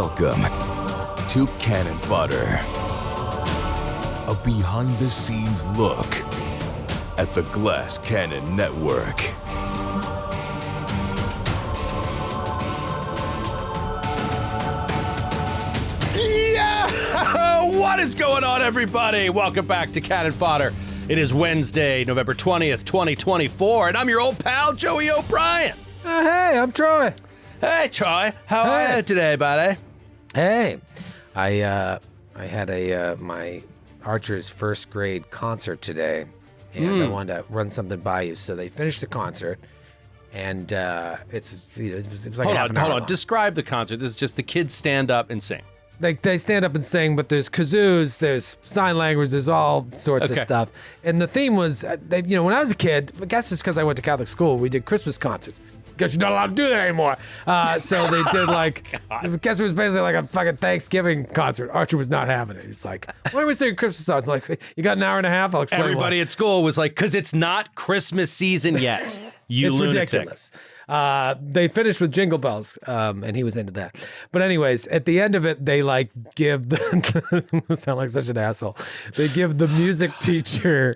Welcome to Cannon Fodder, a behind-the-scenes look at the Glass Cannon Network. Yeah! What is going on, everybody? Welcome back to Cannon Fodder. It is Wednesday, November 20th, 2024, and I'm your old pal, Joey O'Brien. Hey, I'm Troy. Hey, Troy. How are you today, buddy? Hey, I had my Archer's first grade concert today, and I wanted to run something by you. So they finished the concert, and it was like half an hour long. Describe the concert. This is just the kids stand up and sing. They stand up and sing, but there's kazoos, there's sign language, there's all sorts of stuff. And the theme was, when I was a kid, I guess it's because I went to Catholic school, we did Christmas concerts. Because you're not allowed to do that anymore. So they did I guess it was basically like a fucking Thanksgiving concert. Archer was not having it. He's like, why are we singing Christmas songs? I'm like, you got an hour and a half? I'll explain Everybody at school was like, because it's not Christmas season yet. You it's lunatic. ridiculous. They finished with Jingle Bells, and he was into that. But anyways, at the end of it, they give the sound like such an asshole. They give the music teacher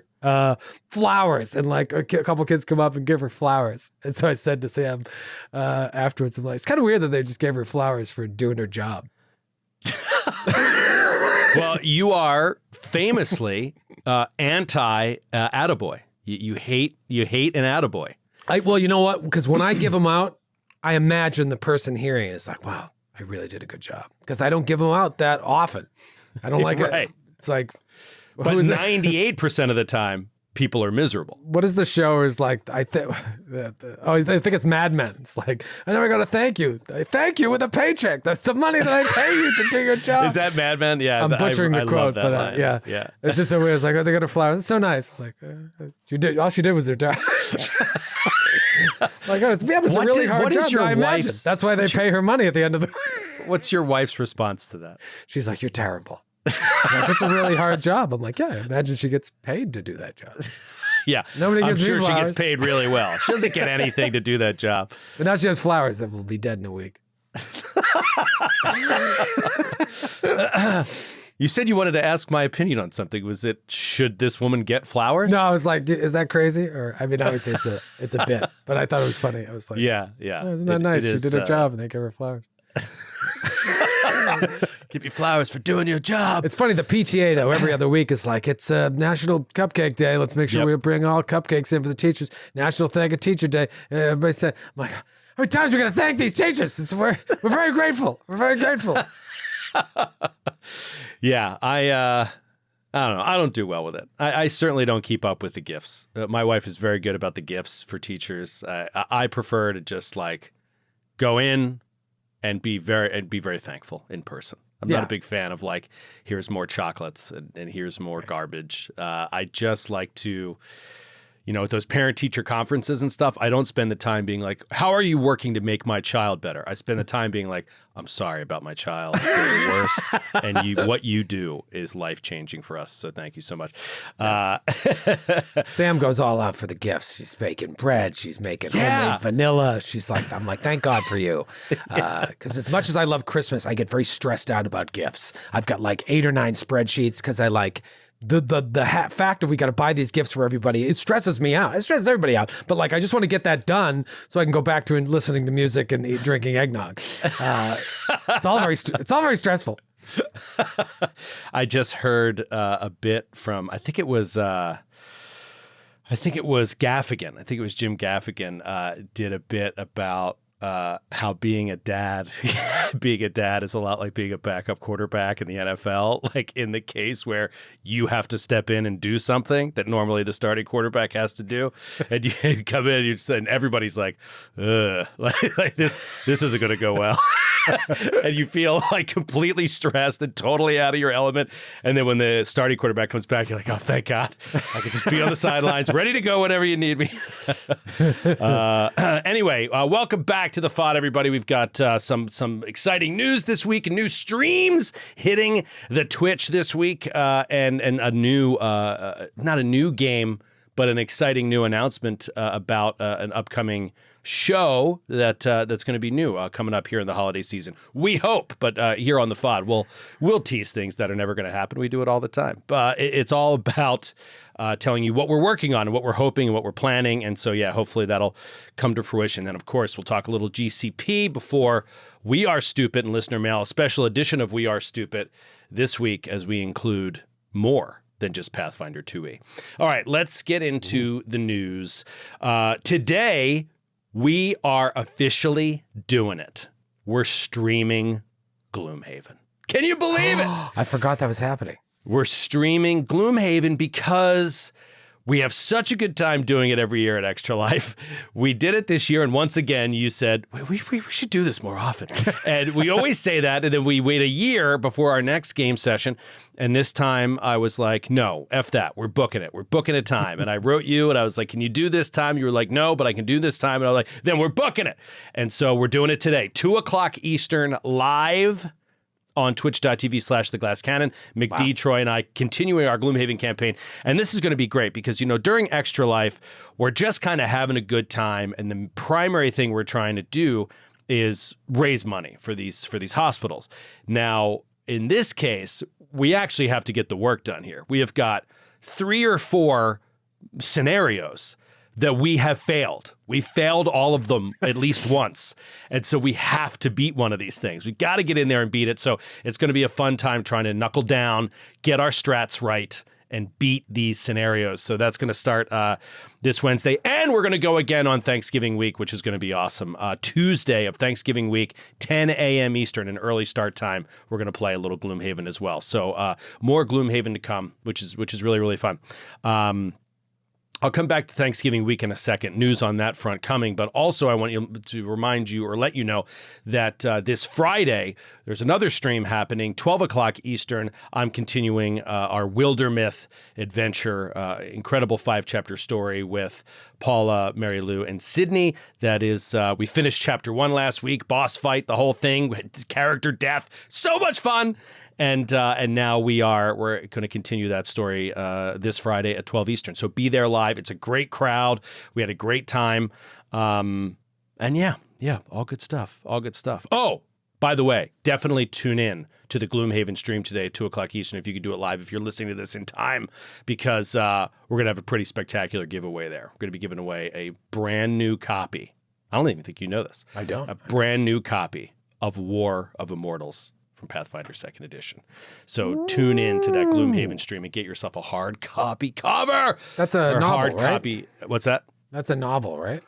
flowers, and a couple kids come up and give her flowers. And so I said to Sam afterwards, I'm like, it's kind of weird that they just gave her flowers for doing her job. Well, you are famously anti-attaboy. You hate an attaboy. Well, you know what? Because when I give them out, I imagine the person hearing it is like, wow, I really did a good job. Because I don't give them out that often. I don't like it. It's like... But 98% of the time, people are miserable. What is the show is like, I think it's Mad Men. It's like, I never got to thank you. I thank you with a paycheck. That's the money that I pay you to do your job. Is that Mad Men? Yeah. I'm butchering the quote, but yeah. It's just so weird. It's like, oh, they got her flowers. It's so nice. It's like, all she did was her job. It's a really hard job. I imagine. That's why they pay her money at the end of the What's your wife's response to that? She's like, you're terrible. She's like, it's a really hard job. I'm like, yeah, I imagine she gets paid to do that job. Yeah. Nobody gives I'm sure me she flowers. gets paid really well. She doesn't get anything to do that job. But now she has flowers that will be dead in a week. You said you wanted to ask my opinion on something. Was it, should this woman get flowers? No, I was like, is that crazy? Or, I mean, obviously it's a bit, but I thought it was funny. I was like, yeah. Oh, isn't that nice? She did her job and they gave her flowers. Give you flowers for doing your job. It's funny, the PTA, though, every other week is like, it's National Cupcake Day. Let's make sure we bring all cupcakes in for the teachers. National Thank a Teacher Day. Everybody said, I'm like, how many times are we going to thank these teachers? We're very grateful. We're very grateful. Yeah, I don't know. I don't do well with it. I certainly don't keep up with the gifts. My wife is very good about the gifts for teachers. I prefer to just go in and be very thankful in person. I'm not a big fan of here's more chocolates and here's more garbage. I just like to, at those parent-teacher conferences and stuff, I don't spend the time being like, how are you working to make my child better? I spend the time being like, I'm sorry about my child. They're the worst. And what you do is life-changing for us. So thank you so much. Sam goes all out for the gifts. She's baking bread. She's making homemade vanilla. She's like, I'm like, thank God for you. Because as much as I love Christmas, I get very stressed out about gifts. I've got 8 or 9 spreadsheets because I the fact of we got to buy these gifts for everybody, it stresses me out. It stresses everybody out. But I just want to get that done so I can go back to listening to music and drinking eggnog. It's all very stressful. I just heard a bit from I think it was Gaffigan. I think it was Jim Gaffigan did a bit about how being a dad is a lot like being a backup quarterback in the NFL, in the case where you have to step in and do something that normally the starting quarterback has to do. And you come in and everybody's like, ugh, this isn't going to go well. And you feel completely stressed and totally out of your element. And then when the starting quarterback comes back, you're like, oh, thank God. I can just be on the sidelines, ready to go whenever you need me. Anyway, welcome back to the FOD, everybody. We've got some exciting news this week, new streams hitting the Twitch this week, and a new, not a new game, but an exciting new announcement about an upcoming show that's going to be new coming up here in the holiday season. We hope, but here on the FOD, we'll tease things that are never going to happen. We do it all the time. But it's all about telling you what we're working on and what we're hoping and what we're planning. And so, yeah, hopefully that'll come to fruition. Then, of course, we'll talk a little GCP before We Are Stupid and Listener Mail, a special edition of We Are Stupid this week as we include more than just Pathfinder 2e. All right, let's get into the news. Today, we are officially doing it. We're streaming Gloomhaven. Can you believe it? I forgot that was happening. We're streaming Gloomhaven because we have such a good time doing it every year at Extra Life. We did it this year, and once again, you said, we should do this more often. And we always say that, and then we wait a year before our next game session. And this time, I was like, no, F that. We're booking it. We're booking a time. And I wrote you, and I was like, can you do this time? You were like, no, but I can do this time. And I was like, then we're booking it. And so we're doing it today, 2 o'clock Eastern, live on twitch.tv/theglasscannon. McD, Troy, and I continuing our Gloomhaven campaign. And this is going to be great because, during Extra Life, we're just kind of having a good time. And the primary thing we're trying to do is raise money for these hospitals. Now, in this case, we actually have to get the work done here. We have got 3 or 4 scenarios that we have failed. We failed all of them at least once. And so we have to beat one of these things. We got to get in there and beat it. So it's going to be a fun time trying to knuckle down, get our strats right, and beat these scenarios. So that's going to start this Wednesday. And we're going to go again on Thanksgiving week, which is going to be awesome. Tuesday of Thanksgiving week, 10 a.m. Eastern, an early start time. We're going to play a little Gloomhaven as well. So more Gloomhaven to come, which is really, really fun. I'll come back to Thanksgiving week in a second. News on that front coming, but also I want to remind you or let you know that this Friday, there's another stream happening, 12 o'clock Eastern. I'm continuing our Wildermyth adventure, incredible 5-chapter story with Paula, Mary Lou, and Sydney. That is, we finished chapter 1 last week, boss fight, the whole thing, character death, so much fun. And now we're going to continue that story this Friday at 12 Eastern. So be there live. It's a great crowd. We had a great time. And yeah, all good stuff. All good stuff. Oh, by the way, definitely tune in to the Gloomhaven stream today at 2 o'clock Eastern if you could do it live, if you're listening to this in time, because we're going to have a pretty spectacular giveaway there. We're going to be giving away a brand new copy. I don't even think you know this. I don't. A brand new copy of War of Immortals from Pathfinder 2nd Edition. So tune in to that Gloomhaven stream and get yourself a hard copy cover. That's a novel, hard right? Copy. What's that? That's a novel, right?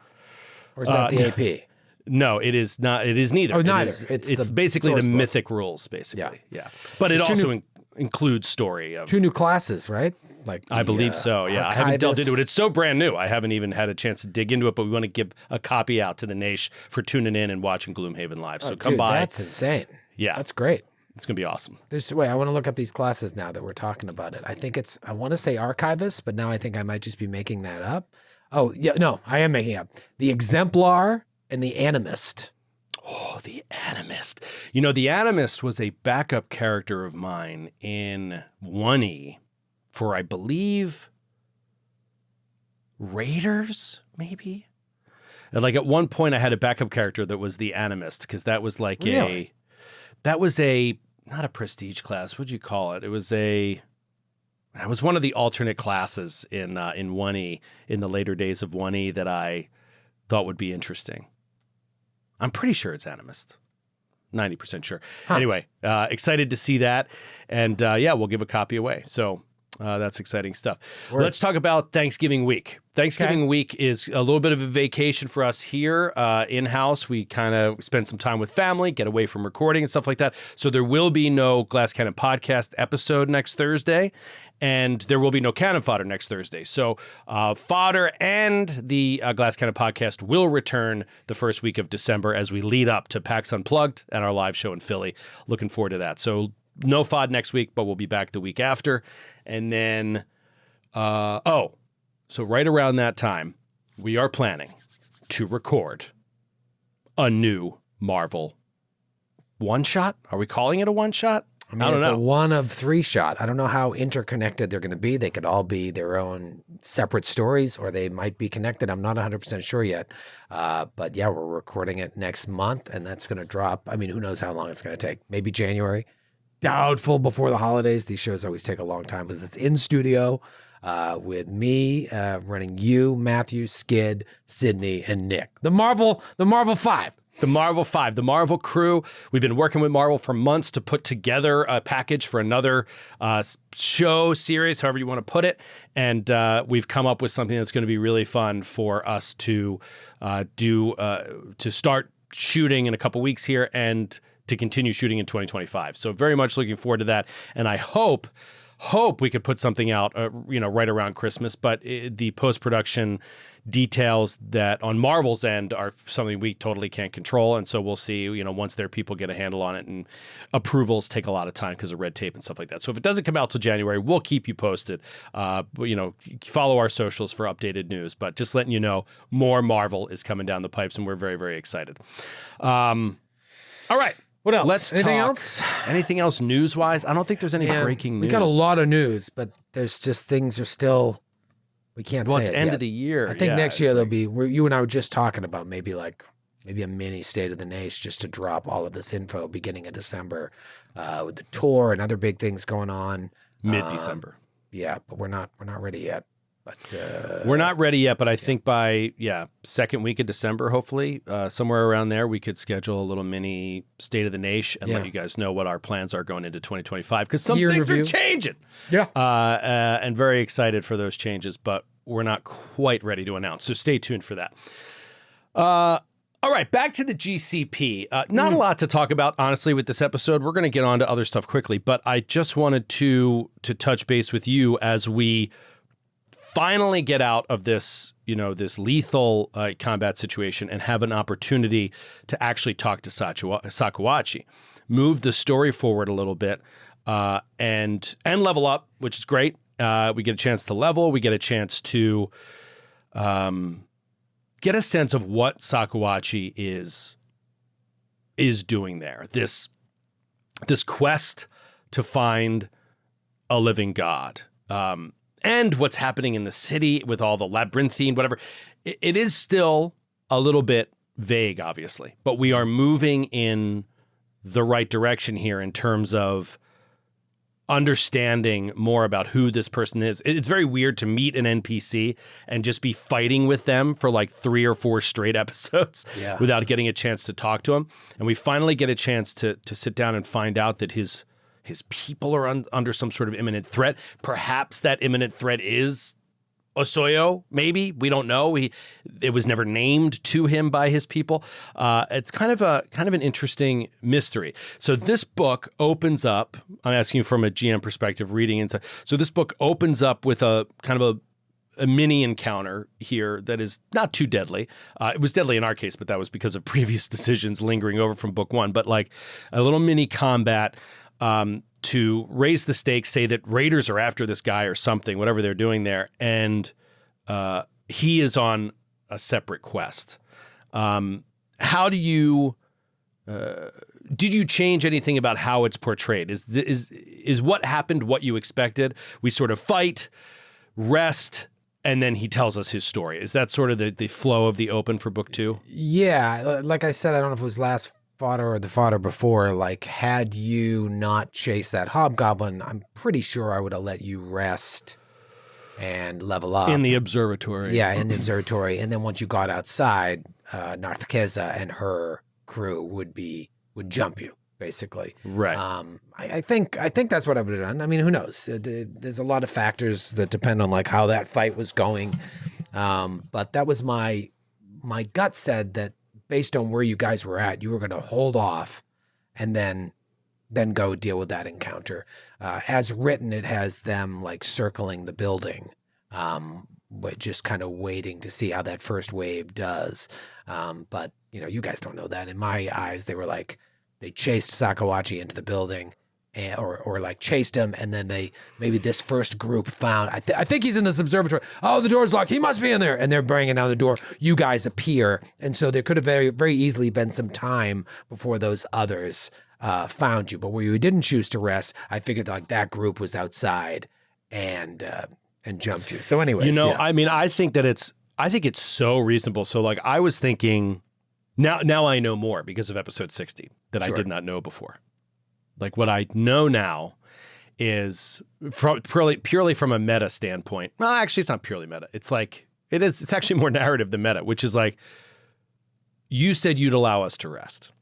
Or is that the AP? No, it is not. It is neither. Oh, neither. It's basically the mythic rules, basically. Yeah. But it also includes story of 2 new classes, right? Like I believe so. Yeah, I haven't delved into it. It's so brand new. I haven't even had a chance to dig into it. But we want to give a copy out to the Naish for tuning in and watching Gloomhaven live. So come by. That's insane. Yeah, that's great. It's gonna be awesome. Wait, I want to look up these classes now that we're talking about it. I think I want to say archivist, but now I think I might just be making that up. Oh, yeah, no, I am making up. The Exemplar and the Animist. Oh, the Animist. The Animist was a backup character of mine in 1E for, I believe, Raiders, maybe? Like at one point I had a backup character that was the Animist, because that was like not a prestige class. What'd you call it? It was one of the alternate classes in 1E, in the later days of 1E, that I thought would be interesting. I'm pretty sure it's Animist. 90% sure. Huh. Anyway, excited to see that. And we'll give a copy away. So that's exciting stuff. Let's talk about Thanksgiving week. Thanksgiving week is a little bit of a vacation for us here in-house. We kind of spend some time with family, get away from recording and stuff like that. So there will be no Glass Cannon podcast episode next Thursday, and there will be no Cannon Fodder next Thursday. So Fodder and the Glass Cannon podcast will return the first week of December as we lead up to PAX Unplugged and our live show in Philly. Looking forward to that. So no FOD next week, but we'll be back the week after. And then, so right around that time, we are planning to record a new Marvel one-shot. Are we calling it a one-shot? I mean, it's a one of three shot. I don't know how interconnected they're going to be. They could all be their own separate stories, or they might be connected. I'm not 100% sure yet. But yeah, we're recording it next month, and that's going to drop. I mean, who knows how long it's going to take? Maybe January. Doubtful before the holidays. These shows always take a long time because it's in studio with me running you, Matthew, Skid, Sydney, and Nick. The Marvel 5. The Marvel 5, the Marvel crew. We've been working with Marvel for months to put together a package for another show, series, however you want to put it. And we've come up with something that's going to be really fun for us to to start shooting in a couple weeks here and to continue shooting in 2025. So very much looking forward to that. And I hope we could put something out, right around Christmas. But the post-production details that on Marvel's end are something we totally can't control. And so we'll see, once their people get a handle on it, and approvals take a lot of time because of red tape and stuff like that. So if it doesn't come out till January, we'll keep you posted. Follow our socials for updated news. But just letting you know, more Marvel is coming down the pipes, and we're very, very excited. All right. What else? Let's Anything talk. else? Anything else news-wise? I don't think there's any breaking news. We got a lot of news, but there's just things are still, we can't say it it's end yet. of the year. I think next year there'll be, you and I were just talking about maybe a mini State of the Naish just to drop all of this info beginning of December with the tour and other big things going on. Mid-December. Yeah, but we're not ready yet. But we're not ready yet, but I think by second week of December, hopefully, somewhere around there, we could schedule a little mini State of the Naish and let you guys know what our plans are going into 2025, because some things are changing. Yeah, and very excited for those changes, but we're not quite ready to announce. So stay tuned for that. All right, back to the GCP. Not a lot to talk about, honestly, with this episode. We're going to get on to other stuff quickly, but I just wanted to touch base with you as we finally get out of this, this lethal combat situation and have an opportunity to actually talk to Sakuachi, move the story forward a little bit, and level up, which is great. We get a chance to level. We get a chance to get a sense of what Sakuachi is doing there. This quest to find a living god. And what's happening in the city with all the labyrinthine, whatever. It is still a little bit vague, obviously, but we are moving in the right direction here in terms of understanding more about who this person is. It's very weird to meet an NPC and just be fighting with them for like 3 or 4 straight episodes without getting a chance to talk to him. And we finally get a chance to sit down and find out that his people are under some sort of imminent threat. Perhaps that imminent threat is Osoyo, maybe. We don't know. It was never named to him by his people. It's kind of an interesting mystery. So this book opens up, I'm asking you from a GM perspective, reading into. So this book opens up with a kind of a mini encounter here that is not too deadly. It was deadly in our case, but that was because of previous decisions lingering over from book 1. But like a little mini combat to raise the stakes, say that raiders are after this guy or something, whatever they're doing there, and he is on a separate quest. How do you did you change anything about how it's portrayed? Is what happened what you expected? We sort of fight, rest, and then he tells us his story. Is that sort of the flow of the open for book 2? Yeah, like I said, I don't know if it was last fodder or the fodder before, like had you not chased that hobgoblin, I'm pretty sure I would have let you rest and level up. In the observatory. Yeah, in the observatory. And then once you got outside, Narthkeza and her crew would jump you, basically. Right. I think that's what I would have done. I mean, who knows? There's a lot of factors that depend on like how that fight was going. But that was my gut said that based on where you guys were at, you were going to hold off and then go deal with that encounter. As written, it has them like circling the building, but just kind of waiting to see how that first wave does. But, you guys don't know that. In my eyes, they were like, they chased Sakuachi into the building or like chased him, and then maybe this first group found, I think he's in this observatory. Oh, the door's locked. He must be in there. And they're banging down the door. You guys appear. And so there could have very, very easily been some time before those others found you. But where you didn't choose to rest, I figured like that group was outside and jumped you. So anyways, I mean, I think it's so reasonable. So like I was thinking now I know more because of episode 60 that I did not know before. Like what I know now is purely from a meta standpoint. Well, actually, it's not purely meta. It's like it's actually more narrative than meta, which is like you said you'd allow us to rest.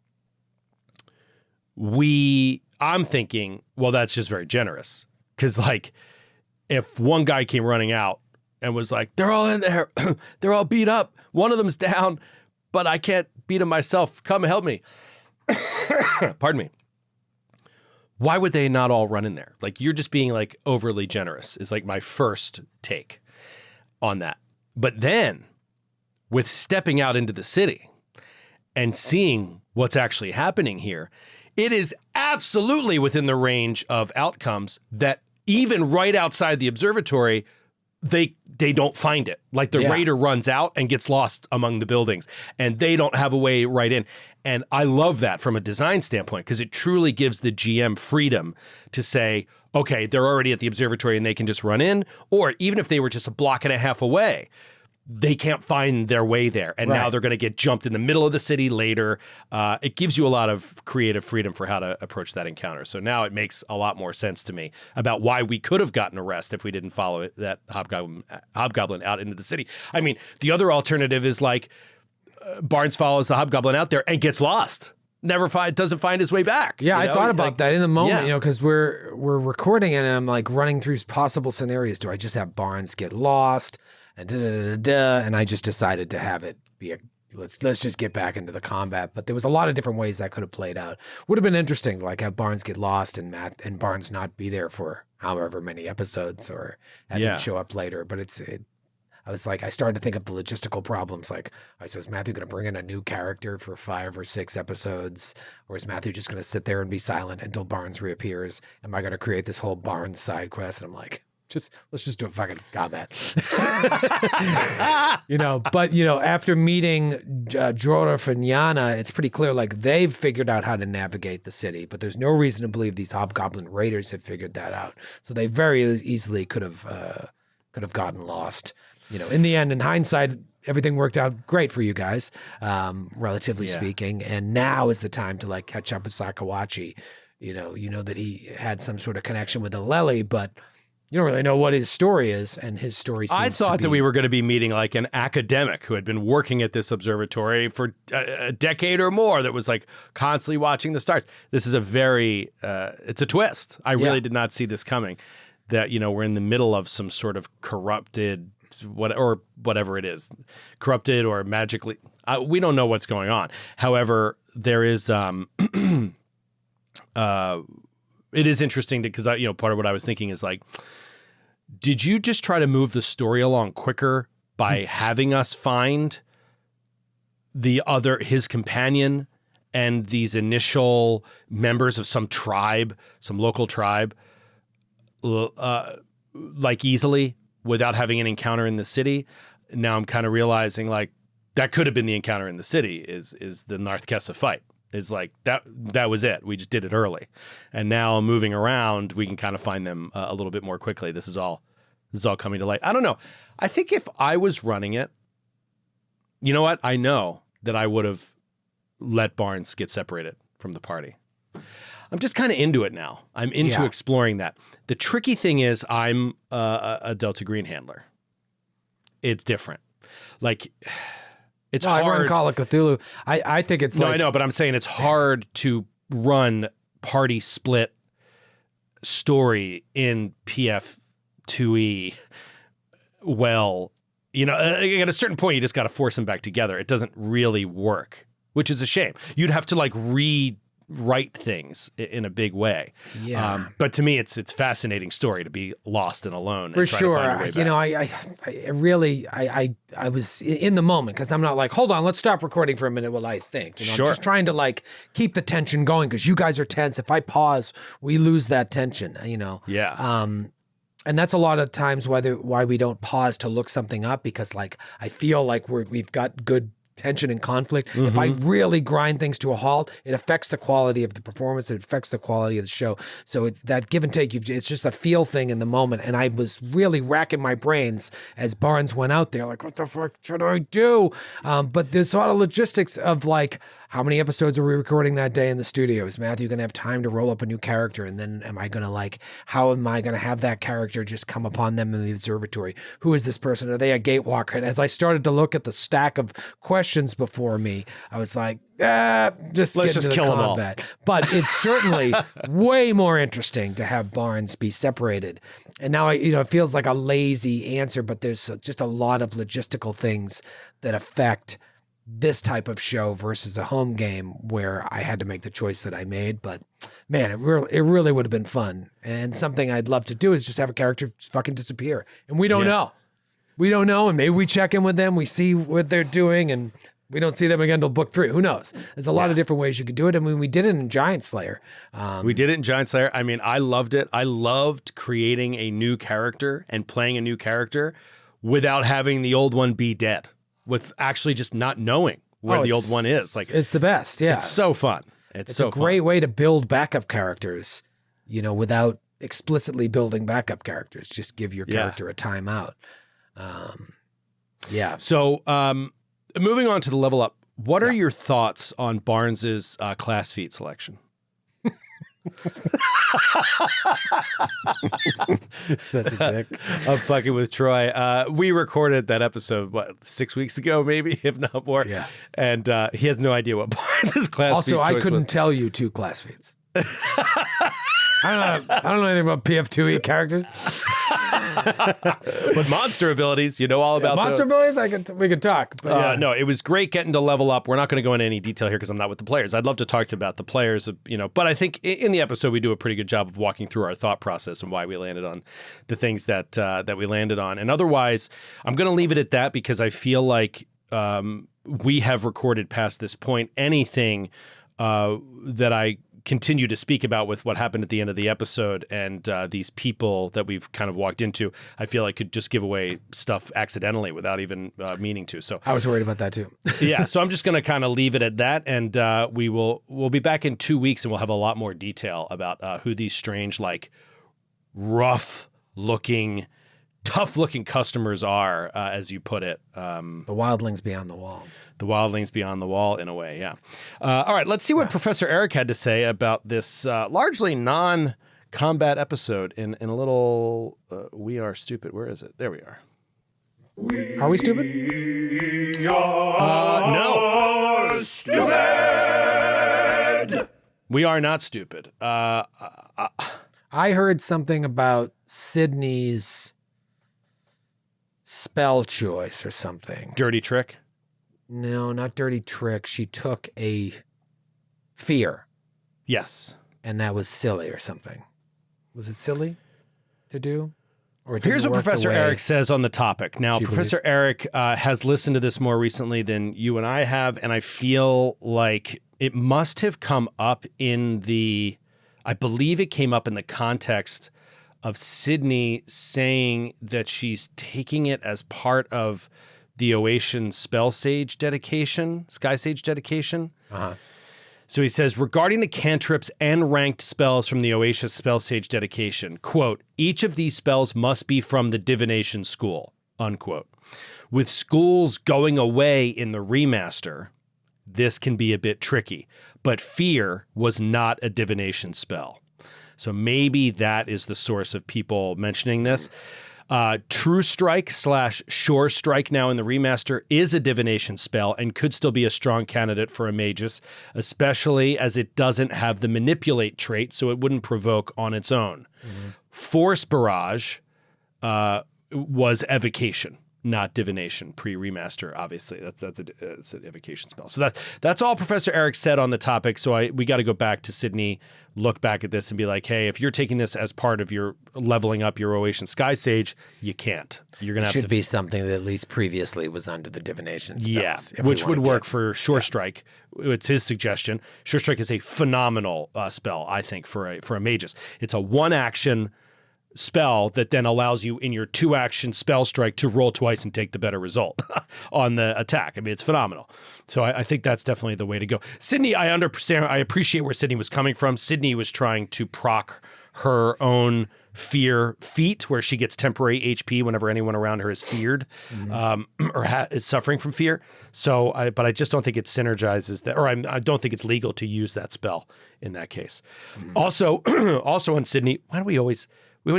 I'm thinking, well, that's just very generous because like if one guy came running out and was like, they're all in there, they're all beat up, one of them's down, but I can't beat him myself. Come help me. Pardon me. Why would they not all run in there? Like you're just being like overly generous is like my first take on that. But then with stepping out into the city and seeing what's actually happening here, it is absolutely within the range of outcomes that even right outside the observatory, they don't find it. Like the raider runs out and gets lost among the buildings and they don't have a way right in. And I love that from a design standpoint because it truly gives the GM freedom to say, okay, they're already at the observatory and they can just run in. Or even if they were just a block and a half away, they can't find their way there. And now they're going to get jumped in the middle of the city later. It gives you a lot of creative freedom for how to approach that encounter. So now it makes a lot more sense to me about why we could have gotten a rest if we didn't follow that hobgoblin out into the city. I mean, the other alternative is like Barnes follows the hobgoblin out there and gets lost. Doesn't find his way back. Yeah, I thought about that in the moment, because we're recording it and I'm like running through possible scenarios. Do I just have Barnes get lost? And I just decided to have it be let's just get back into the combat. But there was a lot of different ways that could have played out. Would have been interesting, like have Barnes get lost and Barnes not be there for however many episodes, or have him show up later. But I was like, I started to think of the logistical problems. Like, so is Matthew going to bring in a new character for 5 or 6 episodes, or is Matthew just going to sit there and be silent until Barnes reappears? Am I going to create this whole Barnes side quest? And I'm like, let's just do a fucking combat. But after meeting Joraf and Yana, it's pretty clear like they've figured out how to navigate the city, but there's no reason to believe these hobgoblin raiders have figured that out. So they very easily could have gotten lost. In the end, in hindsight, everything worked out great for you guys, relatively speaking. And now is the time to like catch up with Sakawachi. You know that he had some sort of connection with Lavallee, but you don't really know what his story is, and his story seems I thought that we were going to be meeting like an academic who had been working at this observatory for a decade or more that was like constantly watching the stars. This is it's a twist. I really did not see this coming, that, we're in the middle of some sort of corrupted, whatever it is, corrupted or magically, we don't know what's going on. However, there is, it is interesting because part of what I was thinking is like, did you just try to move the story along quicker by having us find his companion and these initial members of some local tribe, like easily without having an encounter in the city? Now I'm kind of realizing like that could have been the encounter in the city is the Narth Kessa fight. Is like that was it. We just did it early. And now moving around, we can kind of find them a little bit more quickly. This is all coming to light. I don't know. I think if I was running it, you know what? I know that I would have let Barnes get separated from the party. I'm just kind of into it now. I'm into exploring that. The tricky thing is I'm a Delta Green handler. It's different. Like, it's hard. I run Call of Cthulhu. I think it's I know, but I'm saying it's hard to run party split story in PF2E well. At a certain point, you just got to force them back together. It doesn't really work, which is a shame. You'd have to like rewrite things in a big way. Yeah. But to me, it's fascinating story to be lost and alone. For sure. I was in the moment because I'm not like, hold on, let's stop recording for a minute while I think. I'm just trying to like keep the tension going because you guys are tense. If I pause, we lose that tension, Yeah. And that's a lot of times why we don't pause to look something up, because like I feel like we've got good tension and conflict. If I really grind things to a halt, it affects the quality of the performance. It affects the quality of the show. So it's that give and take. It's just a feel thing in the moment. And I was really racking my brains as Barnes went out there, like, what the fuck should I do? But there's a lot of logistics of like, how many episodes are we recording that day in the studio? Is Matthew going to have time to roll up a new character? And then how am I going to have that character just come upon them in the observatory? Who is this person? Are they a gatewalker? And as I started to look at the stack of questions before me, I was like, let's just kill them all. But it's certainly way more interesting to have Barnes be separated. And now it feels like a lazy answer, but there's just a lot of logistical things that affect this type of show versus a home game where I had to make the choice that I made. But man, it really would have been fun. And something I'd love to do is just have a character fucking disappear. And we don't know. We don't know. And maybe we check in with them. We see what they're doing and we don't see them again until book 3. Who knows? There's a lot of different ways you could do it. I mean, we did it in Giant Slayer. We did it in Giant Slayer. I mean, I loved it. I loved creating a new character and playing a new character without having the old one be dead. With actually just not knowing where the old one is. Like, it's the best, yeah. It's so fun. It's so a great way to build backup characters, without explicitly building backup characters. Just give your character a timeout. So moving on to the level up, what are your thoughts on Barnes's class feat selection? Such a dick. I'm fucking with Troy. We recorded that episode, 6 weeks ago, maybe, if not more. Yeah. And he has no idea what Barnes' class also, feat I choice couldn't was. tell you 2 class feats. I don't know anything about PF2E characters. But monster abilities, you know all about monster those. abilities, we could talk. But no, it was great getting to level up. We're not going to go into any detail here because I'm not with the players. I'd love to talk to you about the players, but I think in the episode we do a pretty good job of walking through our thought process and why we landed on the things that we landed on. And otherwise, I'm going to leave it at that because I feel like we have recorded past this point. Anything that I continue to speak about with what happened at the end of the episode and these people that we've kind of walked into, I feel like could just give away stuff accidentally without even meaning to. So I was worried about that too. Yeah, so I'm just going to kind of leave it at that, and we'll be back in 2 weeks, and we'll have a lot more detail about who these strange, like rough-looking, tough-looking customers are, as you put it. The wildlings beyond the wall. The wildlings beyond the wall, in a way, yeah. All right, let's see what Professor Eric had to say about this largely non-combat episode in a little We Are Stupid. Where is it? There we are. Are we stupid? No. Stupid! We are not stupid. I heard something about Sydney's spell choice or something. Dirty trick? No, not dirty trick. She took a fear. Yes. And that was silly or something. Was it silly to do? Or here's what Professor Eric says on the topic. Now, Professor Eric has listened to this more recently than you and I have, and I feel like it must have come up I believe it came up in the context of Sydney saying that she's taking it as part of the Oatian Spell Sage dedication, Sky Sage dedication. Uh-huh. So he says, regarding the cantrips and ranked spells from the Oasis Spell Sage dedication, quote, each of these spells must be from the divination school, unquote. With schools going away in the remaster, this can be a bit tricky, but fear was not a divination spell. So maybe that is the source of people mentioning this. True Strike / Sure Strike now in the remaster is a divination spell and could still be a strong candidate for a Magus, especially as it doesn't have the manipulate trait, so it wouldn't provoke on its own. Mm-hmm. Force Barrage was evocation, not divination. Pre-remaster, obviously, it's an evocation spell. So that's all Professor Eric said on the topic. So we got to go back to Sydney, look back at this, and be like, hey, if you're taking this as part of your leveling up your Oatian Sky Sage, you can't. You're gonna have to be something that at least previously was under the divination spells. Yeah, which would work for Sure Strike. It's his suggestion. Sure Strike is a phenomenal spell, I think, for a Magus. It's a one action spell that then allows you in your 2-action spell strike to roll twice and take the better result on the attack. I mean, it's phenomenal. So I think that's definitely the way to go. Sydney, I understand. I appreciate where Sydney was coming from. Sydney was trying to proc her own fear feat, where she gets temporary HP whenever anyone around her is feared or is suffering from fear. So, but I just don't think it synergizes that, or I don't think it's legal to use that spell in that case. Also on Sydney, why do we always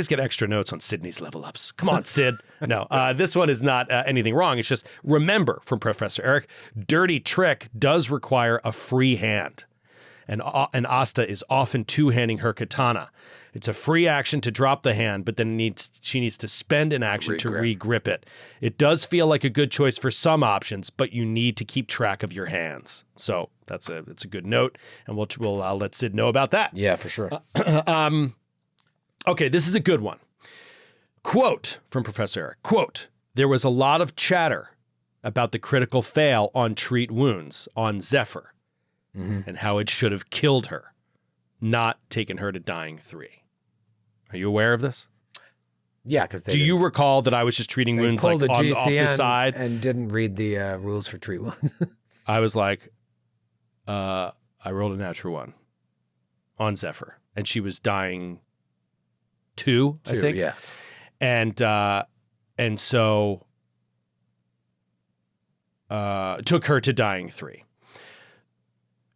get extra notes on Sydney's level ups? Come on, Sid. No, this one is not anything wrong. It's just, remember from Professor Eric, Dirty Trick does require a free hand. And Asta is often two-handing her katana. It's a free action to drop the hand, but then she needs to spend an action to re-grip it. It does feel like a good choice for some options, but you need to keep track of your hands. So it's a good note, and we'll let Sid know about that. Yeah, for sure. Okay, this is a good one. Quote from Professor Eric. Quote, there was a lot of chatter about the critical fail on treat wounds on Zephyr and how it should have killed her, not taken her to dying 3. Are you aware of this? Yeah, because do you recall that I was just treating wounds like off the side and didn't read the rules for treat wounds? I was like, I rolled a natural 1 on Zephyr, and she was dying 2, I think. Yeah. And so took her to dying 3.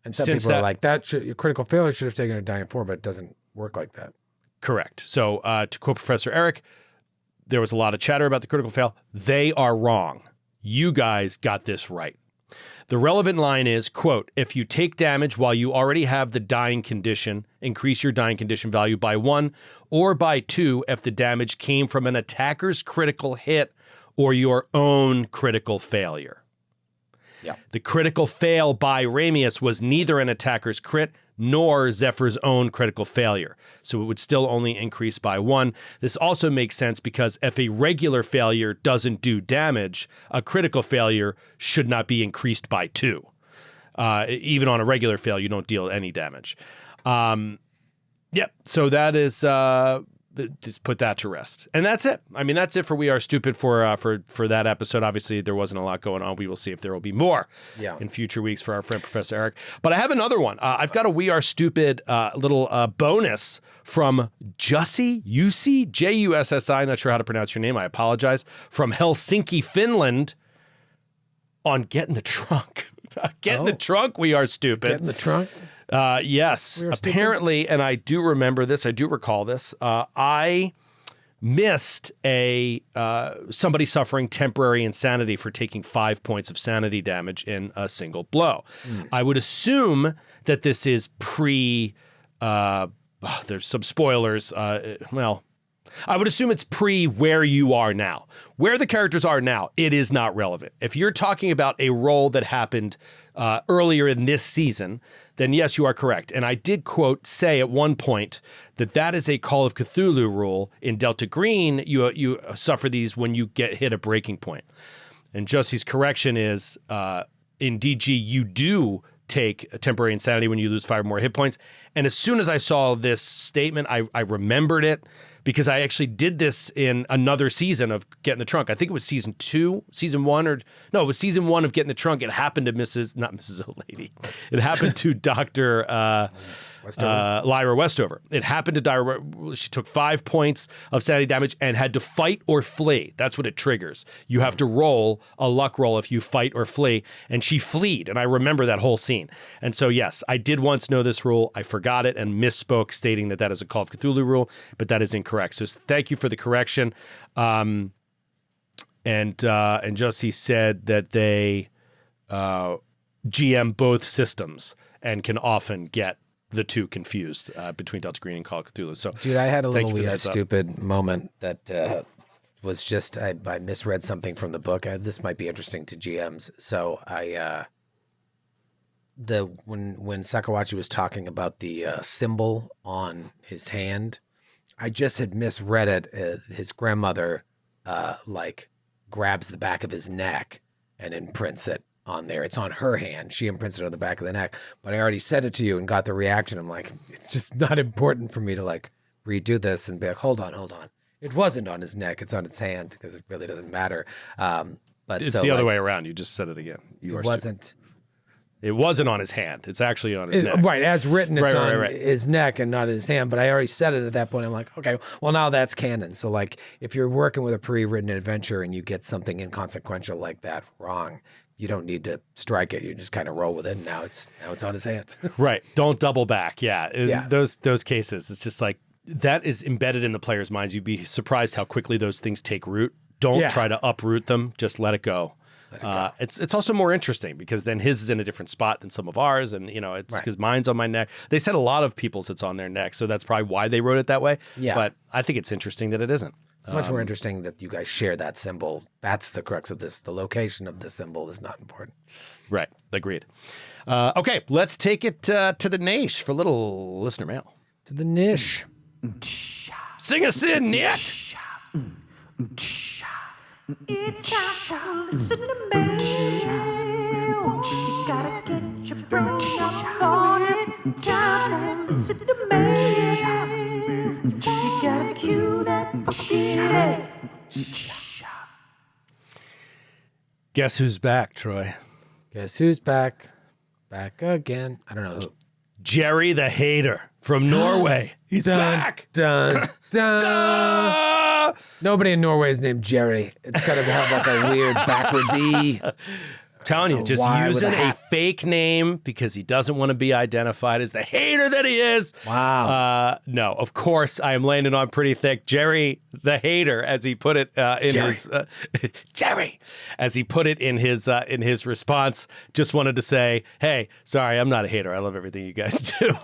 And some people are like, your critical failure should have taken her dying 4, but it doesn't work like that. Correct. So to quote Professor Eric, there was a lot of chatter about the critical fail. They are wrong. You guys got this right. The relevant line is, quote, if you take damage while you already have the dying condition, increase your dying condition value by 1 or by 2 if the damage came from an attacker's critical hit or your own critical failure. Yeah. The critical fail by Ramius was neither an attacker's crit nor Zephyr's own critical failure, so it would still only increase by 1. This also makes sense because if a regular failure doesn't do damage, a critical failure should not be increased by 2. Even on a regular fail, you don't deal any damage. Yep, so that is... just put that to rest. And that's it. I mean, that's it for We Are Stupid for that episode. Obviously, there wasn't a lot going on. We will see if there will be more in future weeks for our friend Professor Eric. But I have another one. I've got a We Are Stupid little bonus from Jussi, Jussi, not sure how to pronounce your name. I apologize. From Helsinki, Finland on Get in the Trunk. Get in the Trunk, We Are Stupid. Get in the trunk? Yes, apparently, and I do remember this. I do recall this. I missed somebody suffering temporary insanity for taking 5 points of sanity damage in a single blow. I would assume that this is there's some spoilers. I would assume it's pre where you are now. Where the characters are now, it is not relevant. If you're talking about a role that happened earlier in this season, then yes, you are correct. And I did say at one point that is a Call of Cthulhu rule. In Delta Green, you suffer these when you hit a breaking point. And Jussie's correction is in DG, you do take a temporary insanity when you lose 5 or more hit points. And as soon as I saw this statement, I remembered it because I actually did this in another season of Get in the Trunk. I think it was season 1 of Get in the Trunk. It happened to not Mrs. O'Lady. It happened to Dr. Lyra Westover. It happened to Lyra. She took 5 points of sanity damage and had to fight or flee. That's what it triggers. You have to roll a luck roll if you fight or flee. And she fleed. And I remember that whole scene. And so, yes, I did once know this rule. I forgot it and misspoke stating that is a Call of Cthulhu rule, but that is incorrect. So thank you for the correction. And Jussie said that they GM both systems and can often get the two confused between Delta Green and Call of Cthulhu. So, dude, I had a little weird, stupid moment that was just I misread something from the book. This might be interesting to GMs. So when Sakawachi was talking about the symbol on his hand, I just had misread it. His grandmother grabs the back of his neck and imprints it on there. It's on her hand. She imprints it on the back of the neck. But I already said it to you and got the reaction. I'm like, it's just not important for me to redo this and be like, hold on. It wasn't on his neck. It's on his hand because it really doesn't matter. But It's the other way around. You just said it again. It wasn't. It wasn't on his hand. It's actually on his neck. Right, as written, it's on right. his neck and not his hand. But I already said it at that point. I'm like, okay, well, now that's canon. So, like, if you're working with a pre-written adventure and you get something inconsequential like that wrong, you don't need to strike it. You just kind of roll with it. And now it's on his hand. Right. Don't double back. Yeah. Yeah. Those cases, it's just like that is embedded in the player's minds. You'd be surprised how quickly those things take root. Don't try to uproot them. Just let it go. It's also more interesting because then his is in a different spot than some of ours, and it's because mine's on my neck. They said a lot of people's it's on their neck, so that's probably why they wrote it that way. Yeah. But I think it's interesting that it isn't. It's much more interesting that you guys share that symbol. That's the crux of this. The location of the symbol is not important. Right. Agreed. Okay, let's take it to the Naish for a little listener mail. To the Nish. Sing us in, Nick. It's time to listen to me. You gotta get your brain on it. Time to listen to me. You gotta cue that fucking head. Guess who's back, Troy? Guess who's back? Back again. I don't know who. Jerry the Hater from Norway. He's back. Dun. Nobody in Norway is named Jerry. It's got to have like a weird backwards E. Telling you, just using a fake name because he doesn't want to be identified as the hater that he is. Wow. No, of course I am landing on pretty thick. Jerry the Hater, as he put it his Jerry, as he put it in his response, just wanted to say, hey, sorry, I'm not a hater. I love everything you guys do.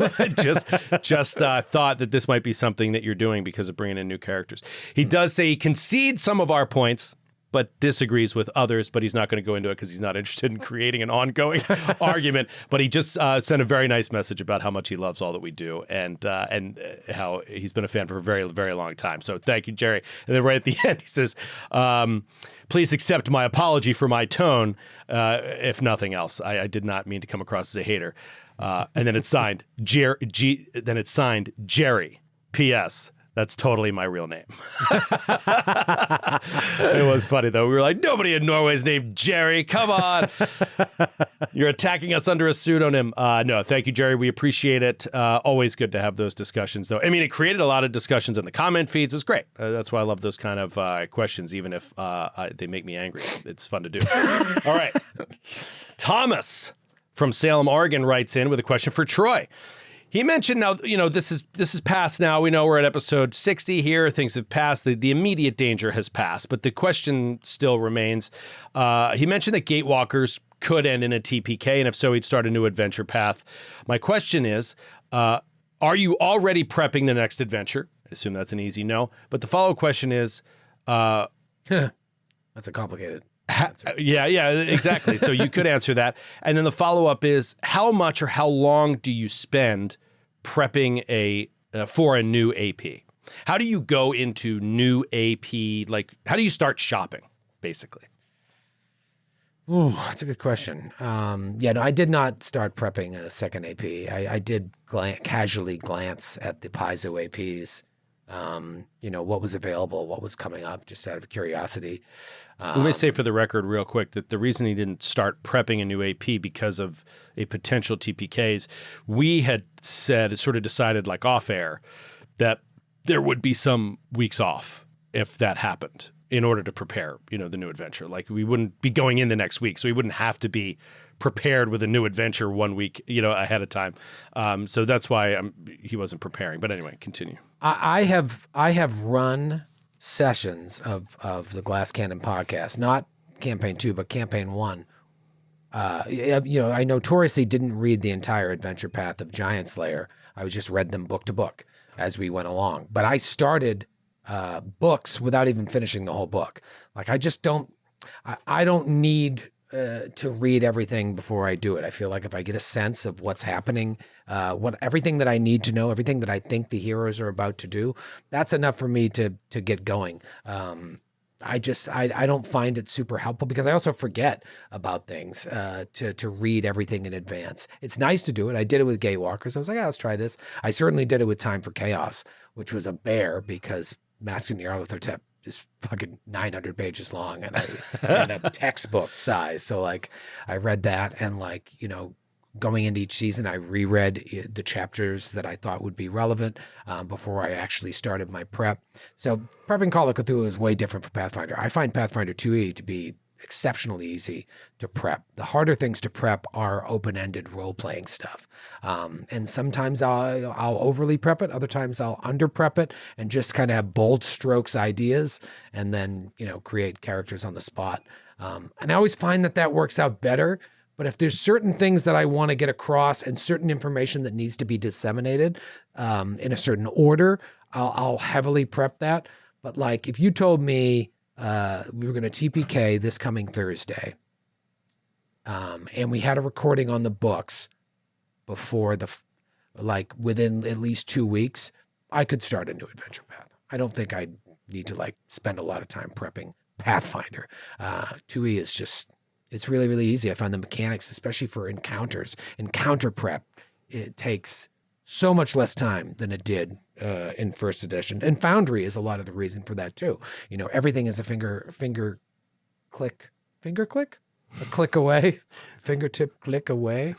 just thought that this might be something that you're doing because of bringing in new characters. He does say he concedes some of our points, but disagrees with others, but he's not going to go into it because he's not interested in creating an ongoing argument. But he just sent a very nice message about how much he loves all that we do and how he's been a fan for a very, very long time. So thank you, Jerry. And then right at the end, he says, please accept my apology for my tone, if nothing else. I did not mean to come across as a hater. And then it's signed Jerry. P.S. That's totally my real name. It was funny, though. We were like, nobody in Norway is named Jerry. Come on. You're attacking us under a pseudonym. No, thank you, Jerry. We appreciate it. Always good to have those discussions, though. I mean, it created a lot of discussions in the comment feeds. It was great. That's why I love those kind of questions, even if they make me angry. It's fun to do. All right. Thomas from Salem, Oregon writes in with a question for Troy. He mentioned now, this is past now. We know we're at episode 60 here. Things have passed. The immediate danger has passed, but the question still remains. He mentioned that Gatewalkers could end in a TPK, and if so, he'd start a new adventure path. My question is, are you already prepping the next adventure? I assume that's an easy no. But the follow-up question is... That's a complicated... Yeah, exactly. So you could answer that. And then the follow-up is, how much or how long do you spend prepping for a new AP? How do you go into new AP? Like, how do you start shopping, basically? Ooh, that's a good question. I did not start prepping a second AP. I did casually glance at the Paizo APs. What was available, what was coming up, just out of curiosity. Let me say for the record real quick that the reason he didn't start prepping a new AP because of a potential TPKs, we had decided like off air that there would be some weeks off if that happened in order to prepare, the new adventure. Like we wouldn't be going in the next week, so we wouldn't have to be prepared with a new adventure 1 week, ahead of time. So that's why he wasn't preparing. But anyway, continue. I have run sessions of the Glass Cannon podcast, not campaign 2, but campaign 1. I notoriously didn't read the entire adventure path of Giant Slayer. I just read them book to book as we went along. But I started books without even finishing the whole book. Like I don't need to read everything before I do it. I feel like if I get a sense of what's happening, everything that I need to know, everything that I think the heroes are about to do, that's enough for me to get going. I don't find it super helpful because I also forget about things to read everything in advance. It's nice to do it. I did it with Gatewalkers. I was like, let's try this. I certainly did it with Time for Chaos, which was a bear because Mask and Nyarlathotep is fucking 900 pages long and a textbook size. So like I read that and like, going into each season, I reread the chapters that I thought would be relevant before I actually started my prep. So prepping Call of Cthulhu is way different from Pathfinder. I find Pathfinder 2e to be exceptionally easy to prep. The harder things to prep are open-ended role-playing stuff. And sometimes I'll overly prep it. Other times I'll under-prep it and just kind of have bold strokes ideas and then, create characters on the spot. And I always find that works out better. But if there's certain things that I want to get across and certain information that needs to be disseminated in a certain order, I'll heavily prep that. But like if you told me we were going to TPK this coming Thursday and we had a recording on the books before within at least 2 weeks, I could start a new adventure path. I don't think I'd need to spend a lot of time prepping Pathfinder. 2E is just... It's really, really easy. I find the mechanics, especially for encounters, encounter prep, it takes so much less time than it did in first edition. And Foundry is a lot of the reason for that too. Everything is a finger click, a click away, fingertip click away.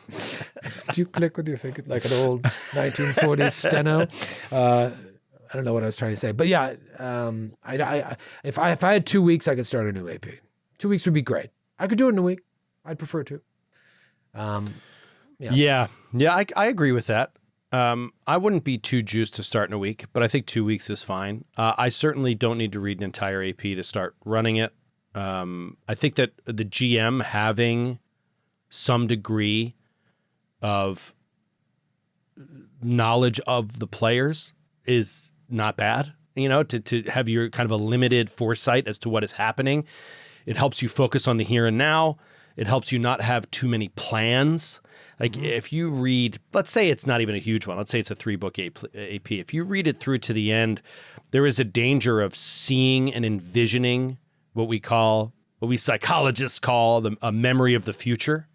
Do you click with your finger like an old 1940s steno? I don't know what I was trying to say, but yeah, if I had 2 weeks, I could start a new AP. 2 weeks would be great. I could do it in a week. I'd prefer to. Yeah, I agree with that. I wouldn't be too juiced to start in a week, but I think 2 weeks is fine. I certainly don't need to read an entire AP to start running it. I think that the GM having some degree of knowledge of the players is not bad. To have your kind of a limited foresight as to what is happening. It helps you focus on the here and now. It helps you not have too many plans. Like if you read, let's say it's not even a huge one. Let's say it's a 3-book AP. If you read it through to the end, there is a danger of seeing and envisioning what we psychologists call a memory of the future,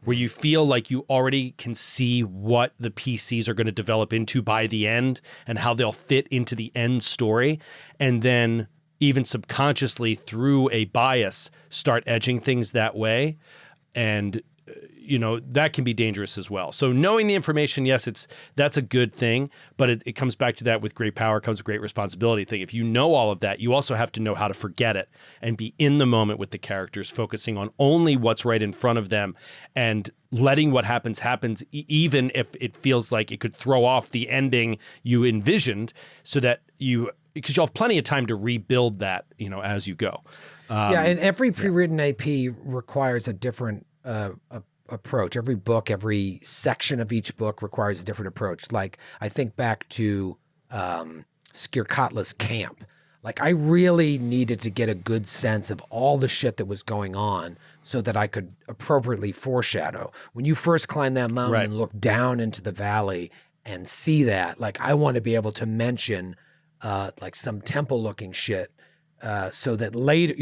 where you feel like you already can see what the PCs are going to develop into by the end and how they'll fit into the end story. And then even subconsciously through a bias, start edging things that way. And, that can be dangerous as well. So knowing the information, yes, that's a good thing, but it comes back to that with great power comes a great responsibility thing. If you know all of that, you also have to know how to forget it and be in the moment with the characters, focusing on only what's right in front of them and letting what happens, even if it feels like it could throw off the ending you envisioned, so that because you'll have plenty of time to rebuild that, as you go. And every pre-written AP requires a different approach. Every book, every section of each book requires a different approach. Like I think back to Skirkatla's camp. Like I really needed to get a good sense of all the shit that was going on so that I could appropriately foreshadow. When you first climb that mountain and look down into the valley and see that, like I want to be able to mention some temple looking shit so that later,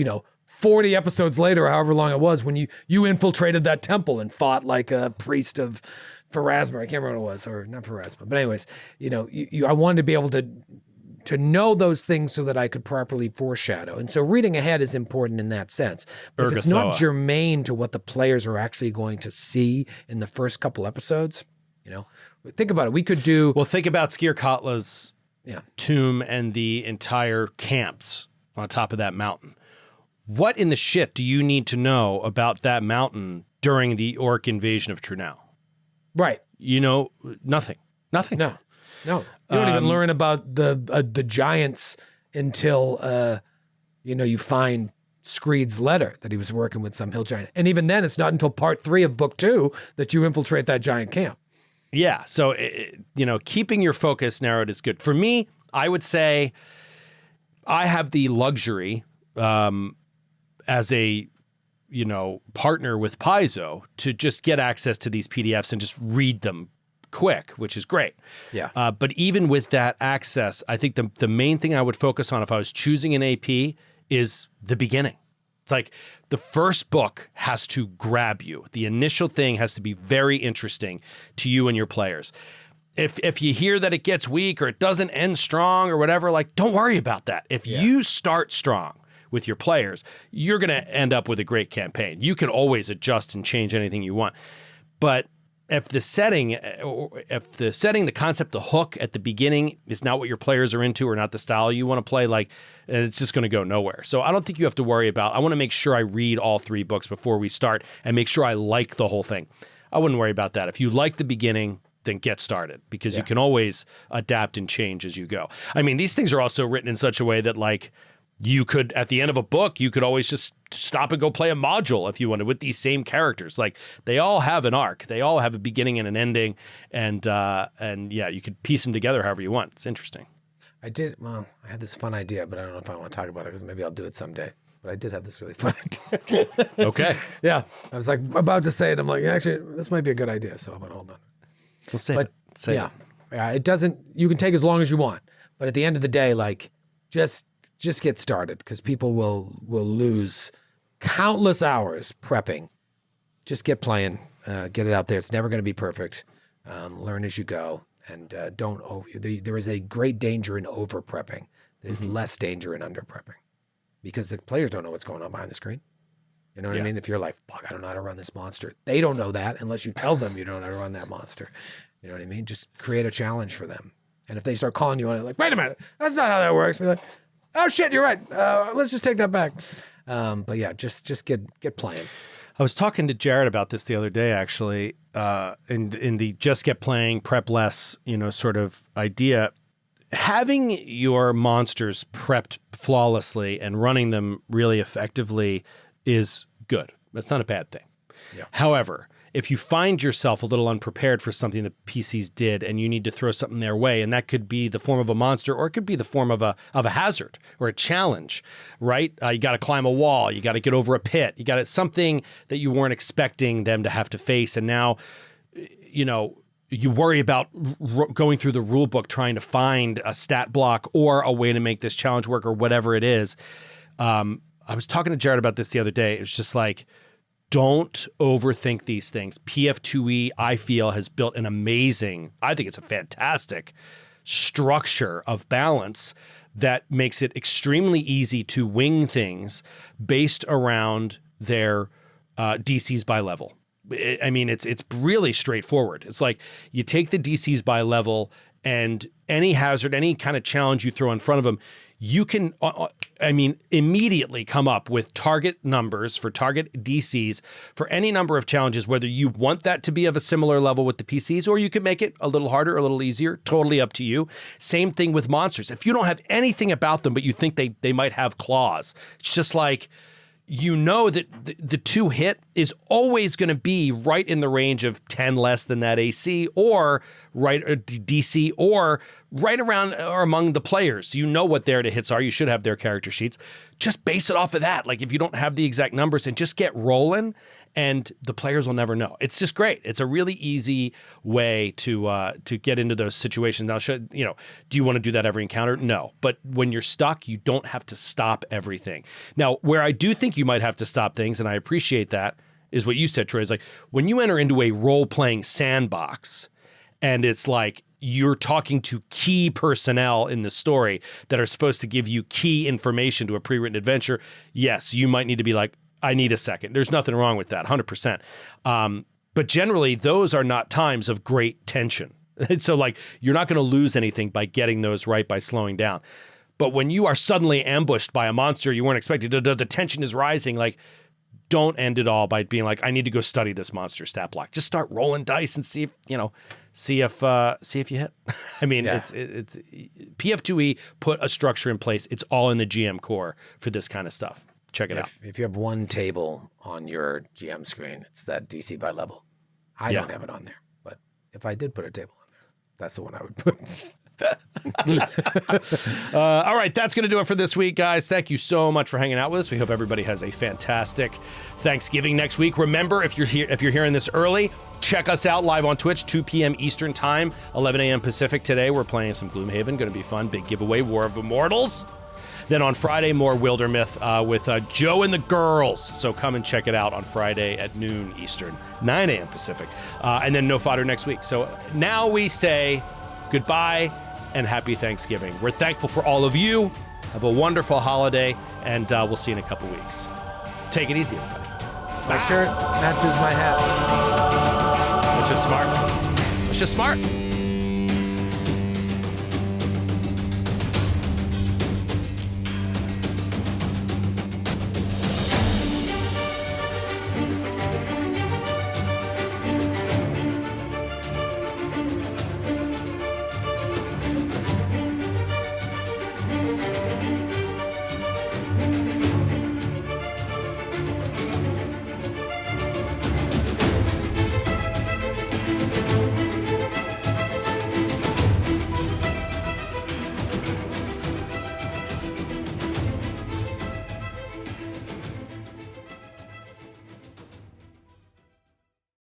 40 episodes later, however long it was, when you infiltrated that temple and fought like a priest of Pharasma. I can't remember what it was, or not Pharasma. But anyways, I wanted to be able to know those things so that I could properly foreshadow. And so reading ahead is important in that sense. But if it's not germane to what the players are actually going to see in the first couple episodes, think about it. We could do... Well, think about Skirkatla's tomb and the entire camps on top of that mountain. What in the shit do you need to know about that mountain during the orc invasion of Trunau? Right. Nothing. Nothing. No. You don't even learn about the giants until, you find Screed's letter that he was working with some hill giant. And even then, it's not until part 3 of book 2 that you infiltrate that giant camp. Yeah. So, keeping your focus narrowed is good. For me, I would say I have the luxury, as a, partner with Paizo, to just get access to these PDFs and just read them quick, which is great. Yeah. But even with that access, I think the main thing I would focus on if I was choosing an AP is the beginning. It's like the first book has to grab you. The initial thing has to be very interesting to you and your players. If you hear that it gets weak or it doesn't end strong or whatever, like, don't worry about that. If you start strong with your players, you're going to end up with a great campaign. You can always adjust and change anything you want. But if the setting, the concept, the hook at the beginning is not what your players are into or not the style you want to play, like, it's just going to go nowhere. So I don't think you have to worry about, I want to make sure I read all 3 books before we start and make sure I like the whole thing. I wouldn't worry about that. If you like the beginning, then get started, because you can always adapt and change as you go. I mean, these things are also written in such a way that, like, you could, at the end of a book, you could always just stop and go play a module if you wanted with these same characters. Like, they all have an arc. They all have a beginning and an ending. And yeah, you could piece them together however you want. It's interesting. I had this fun idea, but I don't know if I want to talk about it, because maybe I'll do it someday. But I did have this really fun idea. Okay. Yeah. I was like about to say it. I'm like, actually, this might be a good idea. So I'm going to hold on. We'll save it. Yeah. It doesn't, you can take as long as you want. But at the end of the day, like, just get started, because people will lose countless hours prepping. Just get playing, get it out there. It's never going to be perfect. Learn as you go, and there is a great danger in over prepping. There's less danger in under prepping, because the players don't know what's going on behind the screen. You know what I mean? If you're like, fuck, I don't know how to run this monster. They don't know that unless you tell them you don't know how to run that monster. You know what I mean? Just create a challenge for them. And if they start calling you on it, like, wait a minute, that's not how that works. Be like, oh shit, you're right. Let's just take that back. But yeah, just get playing. I was talking to Jared about this the other day, actually, in the just get playing, prep less, sort of idea. Having your monsters prepped flawlessly and running them really effectively is good. That's not a bad thing. Yeah. However, if you find yourself a little unprepared for something the PCs did and you need to throw something their way, and that could be the form of a monster, or it could be the form of a hazard or a challenge, right? You got to climb a wall, you got to get over a pit, you got something that you weren't expecting them to have to face, and now, you worry about going through the rule book trying to find a stat block or a way to make this challenge work or whatever it is. I was talking to Jared about this the other day. It's just like, don't overthink these things. PF2E, I feel, has built an amazing, I think it's a fantastic structure of balance that makes it extremely easy to wing things based around their DCs by level. I mean, it's really straightforward. It's like you take the DCs by level, and any hazard, any kind of challenge you throw in front of them, you can, immediately come up with target numbers for target DCs for any number of challenges, whether you want that to be of a similar level with the PCs, or you can make it a little harder, a little easier, totally up to you. Same thing with monsters. If you don't have anything about them, but you think they might have claws, it's just like, that the 2 hit is always going to be right in the range of 10 less than that AC, or right DC, or right around or among the players. You know what their hits are. You should have their character sheets. Just base it off of that. Like, if you don't have the exact numbers, and just get rolling, and the players will never know. It's just great. It's a really easy way to get into those situations. Now, do you want to do that every encounter? No. But when you're stuck, you don't have to stop everything. Now, where I do think you might have to stop things, and I appreciate that, is what you said, Troy, is like when you enter into a role-playing sandbox, and it's like you're talking to key personnel in the story that are supposed to give you key information to a pre-written adventure, yes, you might need to be like, I need a second. There's nothing wrong with that, 100%. But generally, those are not times of great tension. So, like, you're not going to lose anything by getting those right, by slowing down. But when you are suddenly ambushed by a monster you weren't expecting, the tension is rising, like, don't end it all by being like, I need to go study this monster stat block. Just start rolling dice and see if you hit. I mean, it's PF2E put a structure in place. It's all in the GM core for this kind of stuff. Check it out. If you have one table on your GM screen, it's that DC by level. I don't have it on there, but if I did put a table on there, that's the one I would put. All right, that's going to do it for this week, guys. Thank you so much for hanging out with us. We hope everybody has a fantastic Thanksgiving next week. Remember, if you're hearing this early, check us out live on Twitch, 2 p.m. Eastern Time, 11 a.m. Pacific. Today, we're playing some Gloomhaven. Going to be fun. Big giveaway, War of Immortals. Then on Friday, more Wildermyth with Joe and the girls. So come and check it out on Friday at noon Eastern, 9 a.m. Pacific. And then No Fodder next week. So now we say goodbye and happy Thanksgiving. We're thankful for all of you. Have a wonderful holiday, and we'll see you in a couple weeks. Take it easy, everybody. My shirt matches my hat. That's just smart. That's just smart.